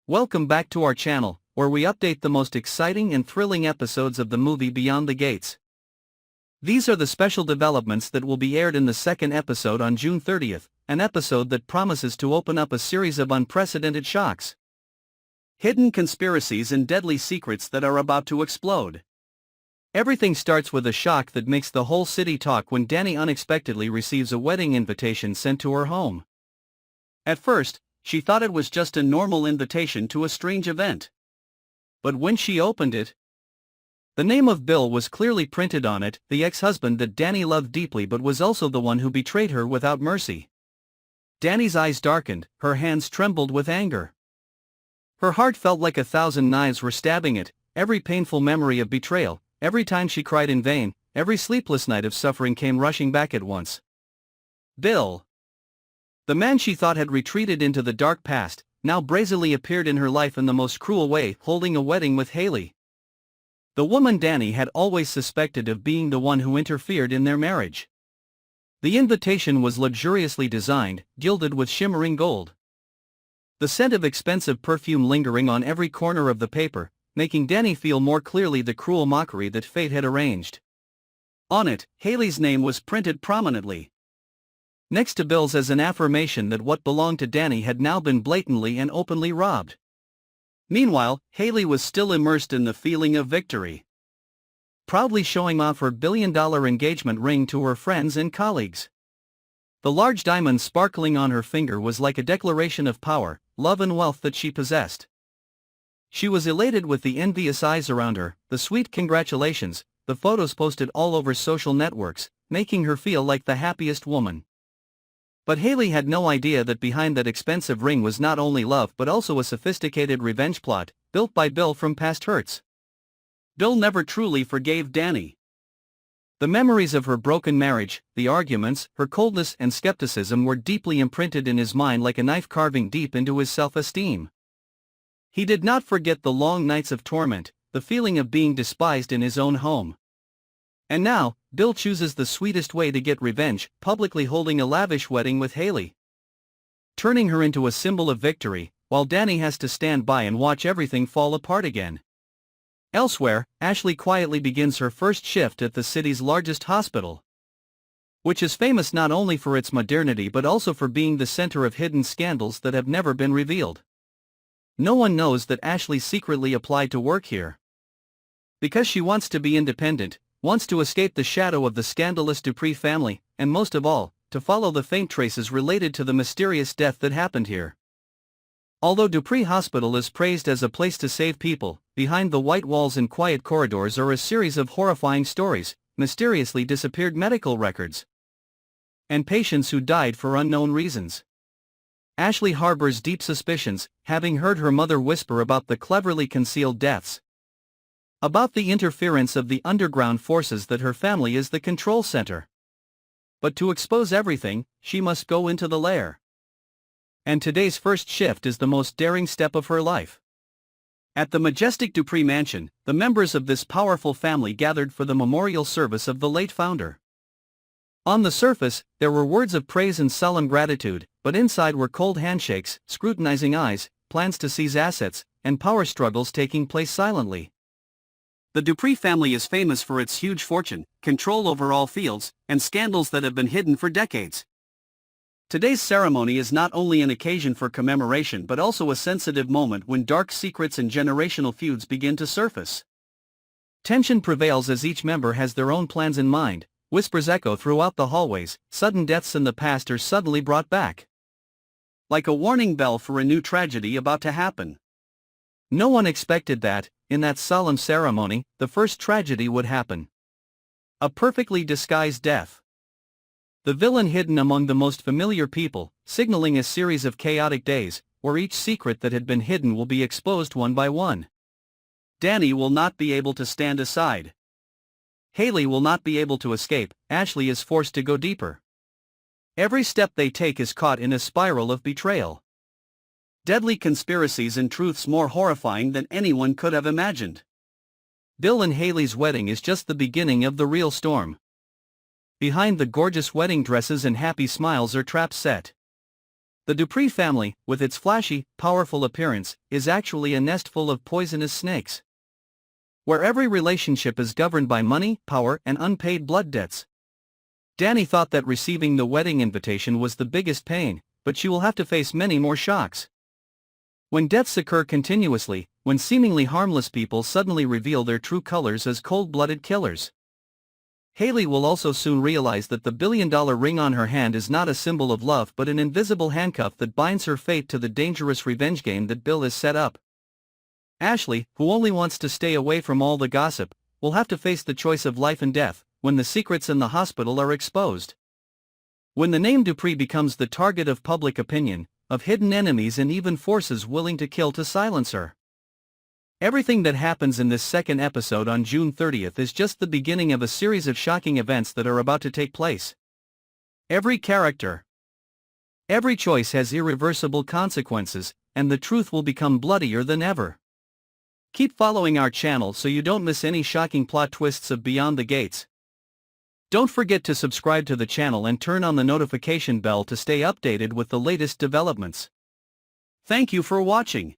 Welcome back to our channel, where we update the most exciting and thrilling episodes of the movie Beyond the Gates. These are the special developments that will be aired in the second episode on June 30th, an episode that promises to open up a series of unprecedented shocks. Hidden conspiracies and deadly secrets that are about to explode. Everything starts with a shock that makes the whole city talk when Dani unexpectedly receives a wedding invitation sent to her home. At first, she thought it was just a normal invitation to a strange event. But when she opened it, the name of Bill was clearly printed on it, the ex-husband that Dani loved deeply but was also the one who betrayed her without mercy. Dani's eyes darkened, her hands trembled with anger. Her heart felt like 1,000 knives were stabbing it, every painful memory of betrayal, every time she cried in vain, every sleepless night of suffering came rushing back at once. Bill, the man she thought had retreated into the dark past, now brazenly appeared in her life in the most cruel way, holding a wedding with Hayley. The woman Dani had always suspected of being the one who interfered in their marriage. The invitation was luxuriously designed, gilded with shimmering gold. The scent of expensive perfume lingering on every corner of the paper, making Dani feel more clearly the cruel mockery that fate had arranged. On it, Hayley's name was printed prominently, next to Bill's, as an affirmation that what belonged to Dani had now been blatantly and openly robbed. Meanwhile, Hayley was still immersed in the feeling of victory, proudly showing off her billion-dollar engagement ring to her friends and colleagues. The large diamond sparkling on her finger was like a declaration of power, love and wealth that she possessed. She was elated with the envious eyes around her, the sweet congratulations, the photos posted all over social networks, making her feel like the happiest woman. But Hayley had no idea that behind that expensive ring was not only love but also a sophisticated revenge plot, built by Bill from past hurts. Bill never truly forgave Dani. The memories of her broken marriage, the arguments, her coldness and skepticism were deeply imprinted in his mind like a knife carving deep into his self-esteem. He did not forget the long nights of torment, the feeling of being despised in his own home. And now, Bill chooses the sweetest way to get revenge, publicly holding a lavish wedding with Hayley, turning her into a symbol of victory, while Dani has to stand by and watch everything fall apart again. Elsewhere, Ashley quietly begins her first shift at the city's largest hospital, which is famous not only for its modernity but also for being the center of hidden scandals that have never been revealed. No one knows that Ashley secretly applied to work here because she wants to be independent, wants to escape the shadow of the scandalous Dupree family, and most of all, to follow the faint traces related to the mysterious death that happened here. Although Dupree Hospital is praised as a place to save people, behind the white walls and quiet corridors are a series of horrifying stories, mysteriously disappeared medical records, and patients who died for unknown reasons. Ashley harbors deep suspicions, having heard her mother whisper about the cleverly concealed deaths, about the interference of the underground forces, that her family is the control center. But to expose everything, she must go into the lair. And today's first shift is the most daring step of her life. At the majestic Dupree mansion, the members of this powerful family gathered for the memorial service of the late founder. On the surface, there were words of praise and solemn gratitude, but inside were cold handshakes, scrutinizing eyes, plans to seize assets, and power struggles taking place silently. The Dupree family is famous for its huge fortune, control over all fields, and scandals that have been hidden for decades. Today's ceremony is not only an occasion for commemoration but also a sensitive moment when dark secrets and generational feuds begin to surface. Tension prevails as each member has their own plans in mind, whispers echo throughout the hallways, sudden deaths in the past are suddenly brought back, like a warning bell for a new tragedy about to happen. No one expected that, in that solemn ceremony, the first tragedy would happen. A perfectly disguised death. The villain hidden among the most familiar people, signaling a series of chaotic days, where each secret that had been hidden will be exposed one by one. Dani will not be able to stand aside. Hayley will not be able to escape, Ashley is forced to go deeper. Every step they take is caught in a spiral of betrayal. Deadly conspiracies and truths more horrifying than anyone could have imagined. Bill and Hayley's wedding is just the beginning of the real storm. Behind the gorgeous wedding dresses and happy smiles are traps set. The Dupree family, with its flashy, powerful appearance, is actually a nest full of poisonous snakes, where every relationship is governed by money, power, and unpaid blood debts. Danny thought that receiving the wedding invitation was the biggest pain, but she will have to face many more shocks. When deaths occur continuously, when seemingly harmless people suddenly reveal their true colors as cold-blooded killers. Hayley will also soon realize that the billion-dollar ring on her hand is not a symbol of love but an invisible handcuff that binds her fate to the dangerous revenge game that Bill has set up. Ashley, who only wants to stay away from all the gossip, will have to face the choice of life and death when the secrets in the hospital are exposed. When the name Dupree becomes the target of public opinion, of hidden enemies and even forces willing to kill to silence her. Everything that happens in this second episode on June 30th is just the beginning of a series of shocking events that are about to take place. Every character, every choice has irreversible consequences, and the truth will become bloodier than ever. Keep following our channel so you don't miss any shocking plot twists of Beyond the Gates. Don't forget to subscribe to the channel and turn on the notification bell to stay updated with the latest developments. Thank you for watching.